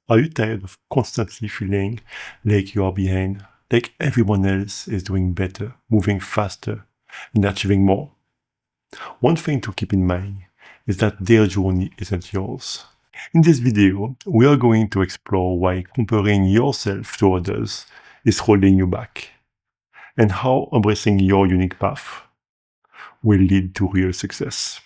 Are you tired of constantly feeling like you are behind, like everyone else is doing better, moving faster, and achieving more? One thing to keep in mind is that their journey isn't yours. In this video, we are going to explore why comparing yourself to others is holding you back, and how embracing your unique path will lead to real success.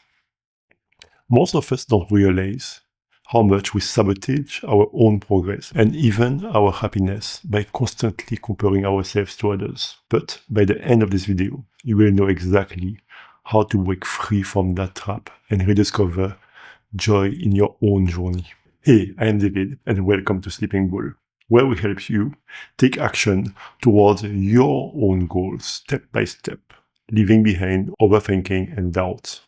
Most of us don't realize how much we sabotage our own progress and even our happiness by constantly comparing ourselves to others. But by the end of this video, you will know exactly how to break free from that trap and rediscover joy in your own journey. Hey, I am David, and welcome to Sleeping Bull, where we help you take action towards your own goals step by step, leaving behind overthinking and doubt.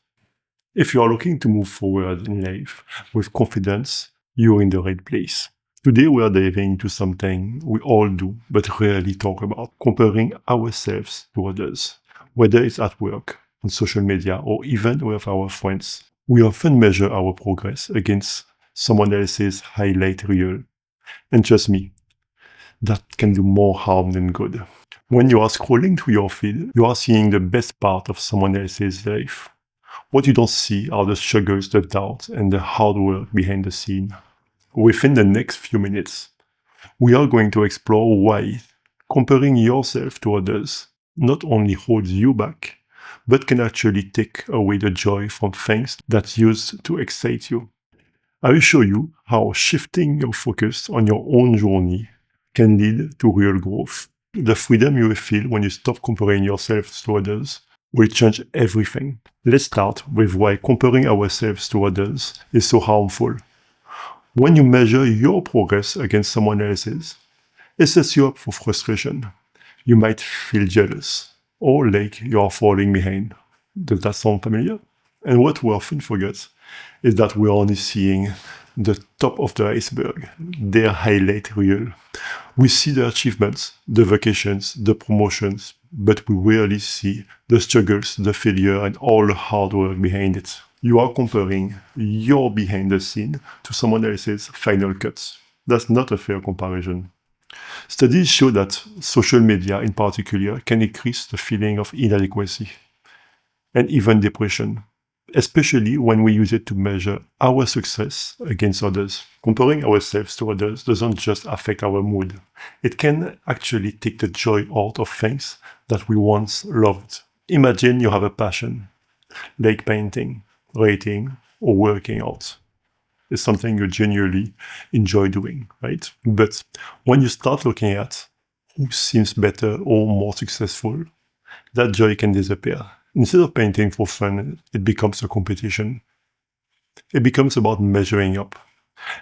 If you are looking to move forward in life with confidence, you're in the right place. Today we are diving into something we all do but rarely talk about, comparing ourselves to others. Whether it's at work, on social media, or even with our friends, we often measure our progress against someone else's highlight reel. And trust me, that can do more harm than good. When you are scrolling through your feed, you are seeing the best part of someone else's life. What you don't see are the struggles, the doubts, and the hard work behind the scene. Within the next few minutes, we are going to explore why comparing yourself to others not only holds you back, but can actually take away the joy from things that used to excite you. I will show you how shifting your focus on your own journey can lead to real growth. The freedom you will feel when you stop comparing yourself to others will change everything. Let's start with why comparing ourselves to others is so harmful. When you measure your progress against someone else's, it sets you up for frustration. You might feel jealous or like you are falling behind. Does that sound familiar? And what we often forget is that we're only seeing the top of the iceberg, their highlight reel. We see the achievements, the vacations, the promotions, but we rarely see the struggles, the failure, and all the hard work behind it. You are comparing your behind the scene to someone else's final cut. That's not a fair comparison. Studies show that social media in particular can increase the feeling of inadequacy and even depression, especially when we use it to measure our success against others. Comparing ourselves to others doesn't just affect our mood. It can actually take the joy out of things that we once loved. Imagine you have a passion, like painting, writing, or working out. It's something you genuinely enjoy doing, right? But when you start looking at who seems better or more successful, that joy can disappear. Instead of painting for fun, it becomes a competition. It becomes about measuring up.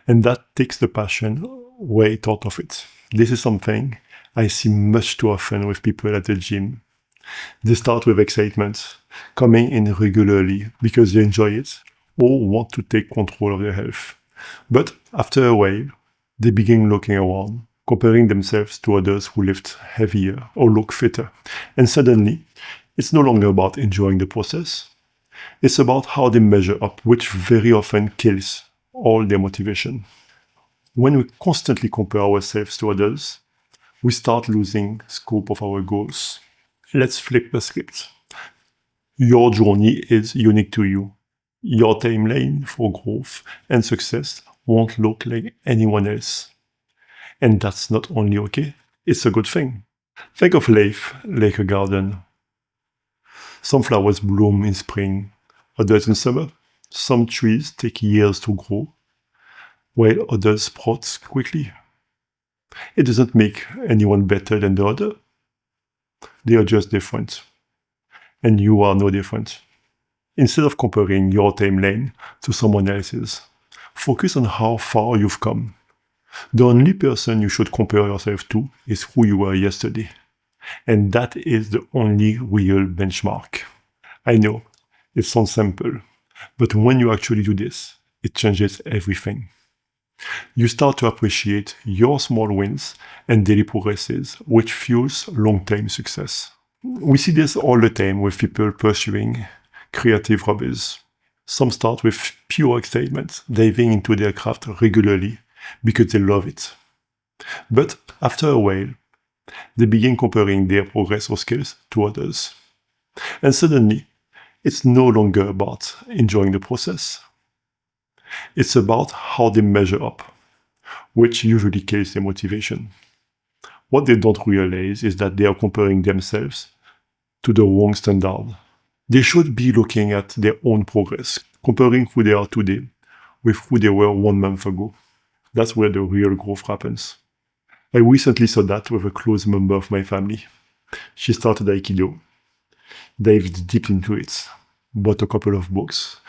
And that takes the passion way out of it. This is something I see much too often with people at the gym. They start with excitement, coming in regularly because they enjoy it or want to take control of their health. But after a while, they begin looking around, comparing themselves to others who lift heavier or look fitter. And suddenly, it's no longer about enjoying the process. It's about how they measure up, which very often kills all their motivation. When we constantly compare ourselves to others, we start losing scope of our goals. Let's flip the script. Your journey is unique to you. Your timeline for growth and success won't look like anyone else. And that's not only okay, it's a good thing. Think of life like a garden. Some flowers bloom in spring, others in summer. Some trees take years to grow, while others sprout quickly. It doesn't make anyone better than the other. They are just different. And you are no different. Instead of comparing your timeline to someone else's, focus on how far you've come. The only person you should compare yourself to is who you were yesterday. And that is the only real benchmark. I know, it sounds simple, but when you actually do this, it changes everything. You start to appreciate your small wins and daily progresses, which fuels long-term success. We see this all the time with people pursuing creative hobbies. Some start with pure excitement, diving into their craft regularly because they love it. But after a while, they begin comparing their progress or skills to others. And suddenly, it's no longer about enjoying the process. It's about how they measure up, which usually kills their motivation. What they don't realize is that they are comparing themselves to the wrong standard. They should be looking at their own progress, comparing who they are today with who they were 1 month ago. That's where the real growth happens. I recently saw that with a close member of my family. She started Aikido, dived deep into it, bought a couple of books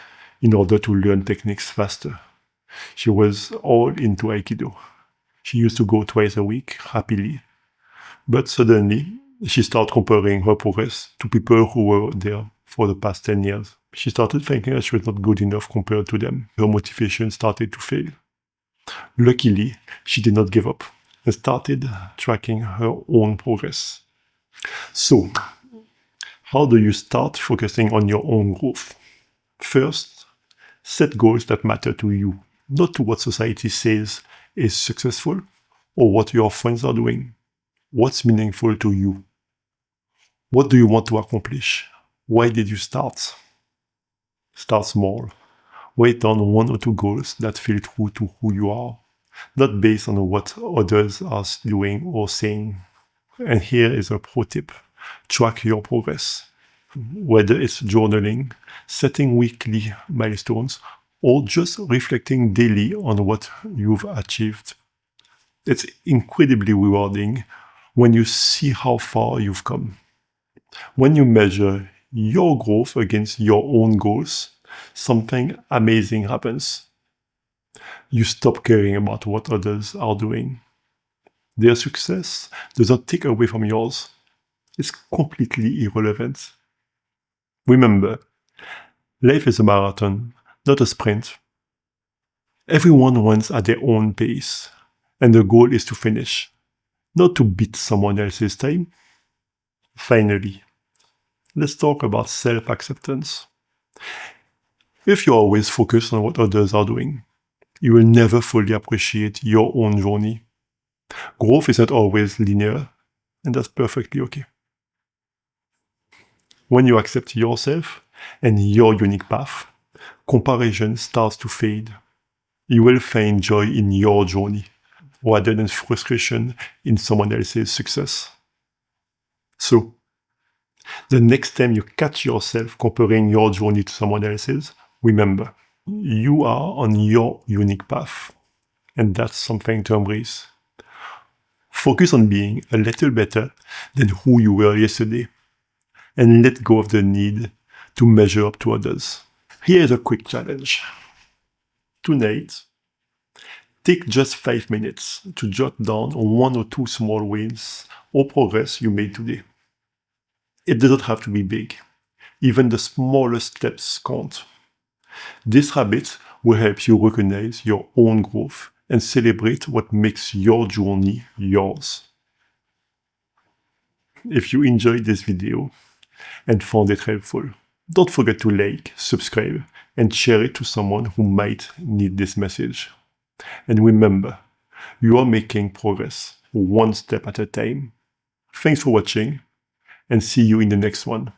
in order to learn techniques faster. She was all into Aikido. She used to go twice a week, happily. But suddenly, she started comparing her progress to people who were there for the past 10 years. She started thinking that she was not good enough compared to them. Her motivation started to fail. Luckily, she did not give up and started tracking her own progress. So, how do you start focusing on your own growth? First, set goals that matter to you, not to what society says is successful or what your friends are doing. What's meaningful to you? What do you want to accomplish? Why did you start? Start small. Write down 1 or 2 goals that feel true to who you are, not based on what others are doing or saying. And here is a pro tip. Track your progress. Whether it's journaling, setting weekly milestones, or just reflecting daily on what you've achieved. It's incredibly rewarding when you see how far you've come. When you measure your growth against your own goals, something amazing happens. You stop caring about what others are doing. Their success does not take away from yours. It's completely irrelevant. Remember, life is a marathon, not a sprint. Everyone runs at their own pace, and the goal is to finish, not to beat someone else's time. Finally, let's talk about self-acceptance. If you're always focused on what others are doing, you will never fully appreciate your own journey. Growth is not always linear, and that's perfectly okay. When you accept yourself and your unique path, comparison starts to fade. You will find joy in your journey, rather than frustration in someone else's success. So, the next time you catch yourself comparing your journey to someone else's, remember, you are on your unique path, and that's something to embrace. Focus on being a little better than who you were yesterday, and let go of the need to measure up to others. Here's a quick challenge. Tonight, take just 5 minutes to jot down 1 or 2 small wins or progress you made today. It doesn't have to be big. Even the smallest steps count. This habit will help you recognize your own growth and celebrate what makes your journey yours. If you enjoyed this video and found it helpful, don't forget to like, subscribe, and share it to someone who might need this message. And remember, you are making progress 1 step at a time. Thanks for watching, and see you in the next one.